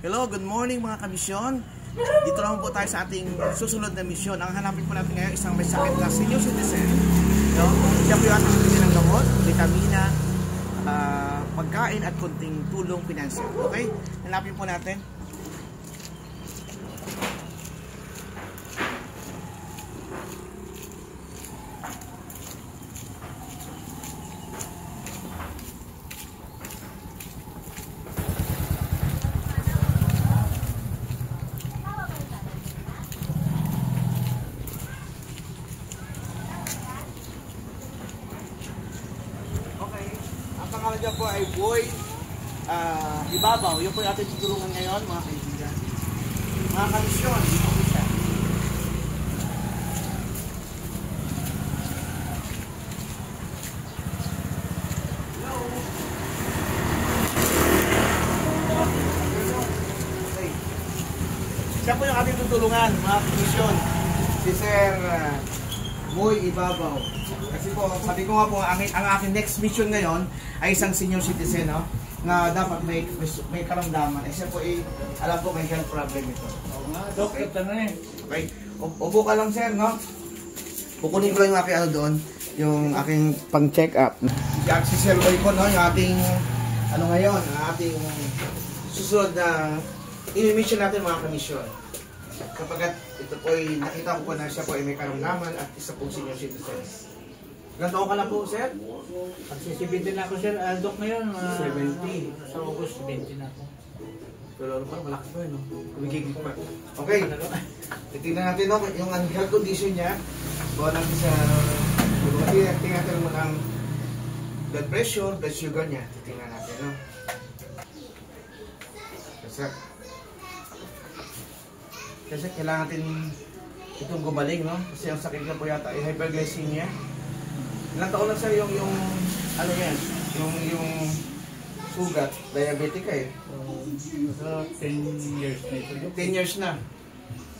Hello, good morning mga kamisyon. Dito naman po tayo sa ating susunod na misyon. Ang hanapin po natin ngayon isang may sakit na senior citizen. No? Siya po yung ating bigyan ng gamot, vitamina, pagkain at kunting tulong pinansyal. Okay? Hanapin po natin. Ang pangalan po ay Boy Ibabaw. Yun po yung ating tutulungan ngayon, mga kaibigan. Mga kamisyon, dito po siya. Hello. Okay. Siya po yung ating tutulungan, mga kamisyon. Si Sir Boy Ibabaw. Kasi po, sabi ko nga po, ang aking next mission ngayon ay isang senior citizen, no? Na dapat may karamdaman. Siya po alam po may health problem ito. Okay. Okay. Upo ka lang, sir, no? Kukunin ko lang yung aking doon, yung aking pang-check up. Si Sir Boy ko, no? Yung ating, ngayon, ang ating susunod na mission natin, mga kamisyon. Kapag ito po nakita ko po na siya po may karamdaman at isa po senior citizen. Ilan taon ka na po, sir? Pag-70 na ako, sir. Dok ngayon, 70. Sa August, 20 na ako. Pero ano pa, malaki pa no? Kumigigig pa. Okay. Titignan natin no, yung health condition niya. Bawa natin sa... Tingnan natin mo ng blood pressure, blood sugar niya. Titignan natin, no? Kasi kailangan natin itong gumaling, no? Kasi ang sakit niya po yata ay hyperglycemia. Ilang taon na sir yung ano yan? Yung sugat, diabetic ka eh. So, 10 years na ito. 10 years na.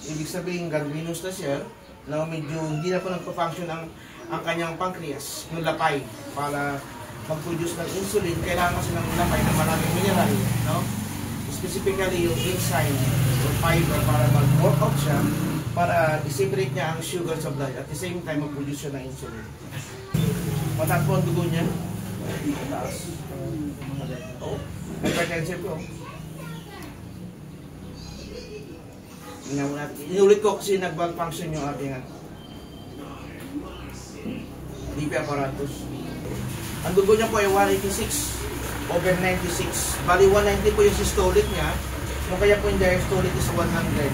Ibig sabihin, gangrenous na siya. Na medyo hindi na po nagpa-function ang kanyang pancreas, yung lapay, para mag-produce ng insulin. Kailangan kasi ng lapay na maraming mineral, no? Specifically yung enzyme or fiber para mag-workout siya, para i-separate niya ang sugar sa blood at the same time mag-produce siya ng insulin. Mataas po ang dugo niya. Mataas. Oo. Hypertensive po. Inulit ko kasi nag-malfunction yung ating BP apparatus. Ang dugo niya po ay 186/96. Bali 190 po yung systolic niya. Yung kaya po yung diastolic is 100.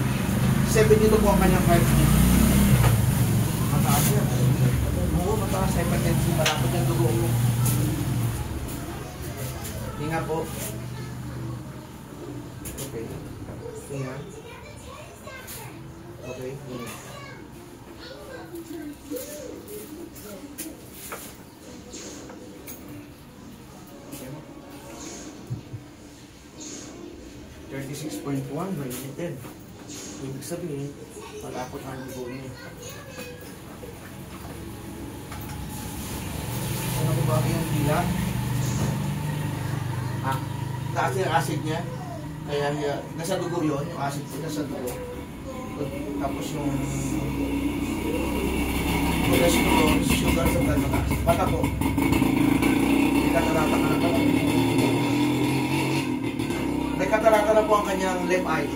72 po ang kanyang heart rate. Mataas yan. Oo, mataas. Hypertensive. Malapot yung dugo mo. Hinga po. Okay. Hinga. Okay. Hinga. Okay. 36.1 by 10. Ibig sabihin, malapot ang dugo niya. Ano ba yung dila? Taas yung acid niya. Kaya nasa dugo yun, yung acid niya nasa dugo. Tapos yung sugar sa blood mataas. Bata po. May katarata ka na pala. May katarata na po ang kanyang left eye.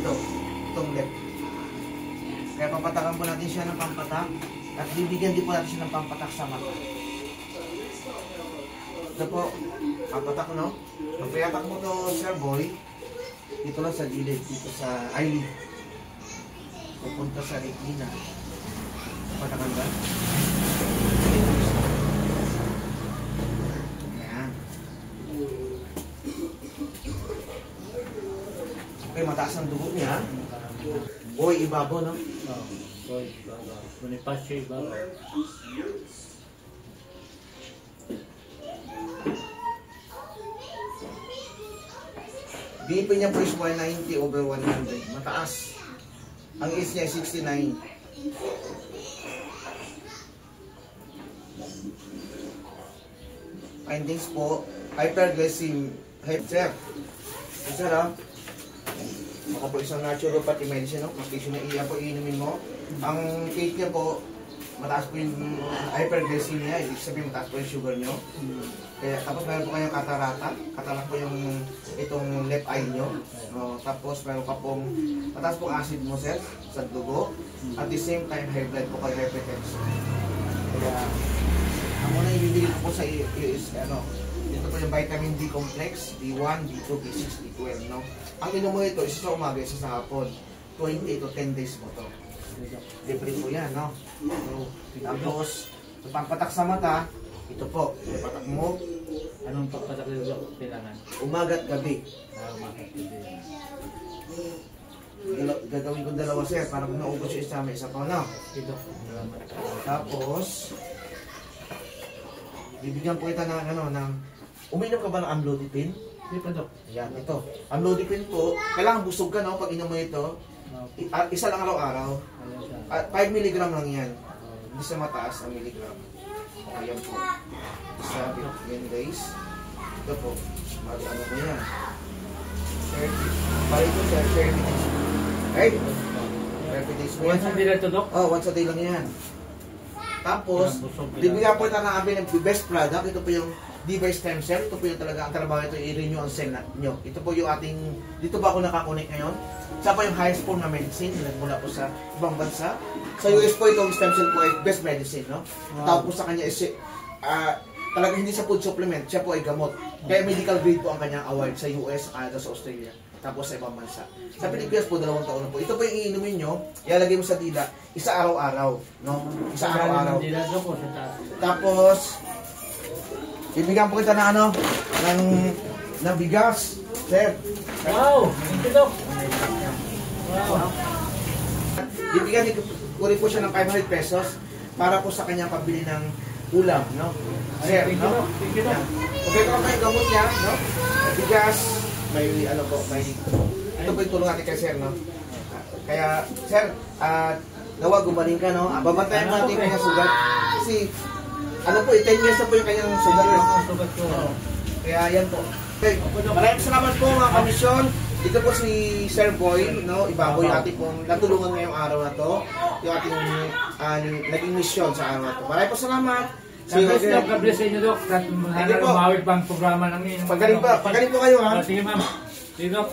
Itong left. Kaya papatakan po natin siya ng pampatak. At bibigyan din po natin siya ng pampatak sa mata. Ito po, pampatak, no? Pagpayatak mo to, Sir Boy, dito lang sa gilid, dito sa eyelid. Pupunta sa retina. Patakan ba? Ayan. Okay, mataas ang dugo niya. Boy Ibabaw, no? Oo, Boy Ibabaw. Bonifacio Ibabaw. BP niya po is 190/100. Mataas. Ang age niya is 69. Findings po, hyperglycemia. Sir, Ako po isang naturopathy medicine, no? Medication na iyan po iinumin mo. Ang cake niya po, mataas po yung hyperglycemia, ibig sabihin mataas po yung sugar nyo. Kaya, tapos meron po kayong katarata. Katarata po yung itong left eye nyo. No? Tapos meron pa pong mataas pong acid mo, sir, sa dugo. At the same time, high blood po kayo, hypertension. Kaya, ang muna ibibigay ko po sa iyo is, ito po yung vitamin D complex, D1, D2, B6, D12, no? Ang inom mo ito, isa sa umaga, isa sa hapon. 20 to 10 days mo to. Libre po yan, no? So, tapos, pampatak sa mata, ito po, patak mo, Anong pagpatak nito, Dok? Kailangan? umaga at gabi. Umakit dito. Gagawin ko dalawa, sir, para kung naubos yung isa, may isa pa, no? Okay, Dok. Salamat. Tapos, bibigyan po kita ng, uminom ka ba ng amlodipine? Hindi pa, Dok. Yan, ito. Amlodipine po, kailangan busog ka, no? Pag inom mo ito, isa lang araw-araw. Ayun siya. 5 mg lang yan. Hindi sa mataas ang milligram. Ayan po. Isa, yan guys. Ito po. Ano mo yan? 30. Balik po sir, 30 days. Right? 30 days mo yan. Once a day na ito, Dok? Oh, once a day lang yan. Tapos, bibigyan po ito ng amin ng best product. Ito po yung Diva Stem Cell. Ito po yung talaga, ang trabaho ito, i-renew ang cell nyo. Ito po yung ating, dito ba ako nakakunik ngayon? Isa pa yung highest form na medicine, mula po sa ibang bansa. Sa US po itong stem cell po ay best medicine, no? Tawag po sa kanya is, talaga hindi sa food supplement, siya po ay gamot. Kaya medical grade po ang kanyang award sa US, Canada, sa Australia, tapos sa ibang bansa. Sa Pilipinas po, 2 taon na po. Ito po yung iinumin nyo, ilalagay mo sa dila, isa araw-araw, no? Isa araw-araw. Hindi na, Dok, o sa taas. Tapos, bibigyan po kita ng ng bigas, sir. Wow! Thank you, Dok. Wow. Bibigyan uri po siya ng 500 pesos para po sa kanyang pabili ng ulam, no? Sir, Thank you, no? Dok. Thank you, Dok. Okay po may gamot niya, no? Bigas, may ito po yung tulong natin kay sir, no? Kaya, sir, nawa gumaling ka, no? Babantayan mo natin yung kanyang sugat. Kasi, 10 years na po yung kanyang sugat, no? Sugat ko. Kaya yan po. Okay, maraming salamat po mga komisyon. Ito po si Sir Boy, no? Ibaboy ating pong natulungan ngayong araw na to. Yung ating naging misyon sa araw na to. Maraming po salamat. God bless, Dok. God bless sa inyo, Dok. At Thank you po. umawit pa ang programa namin. Pagaling po kayo, ha? Sige, ma'am. Sige, Dok.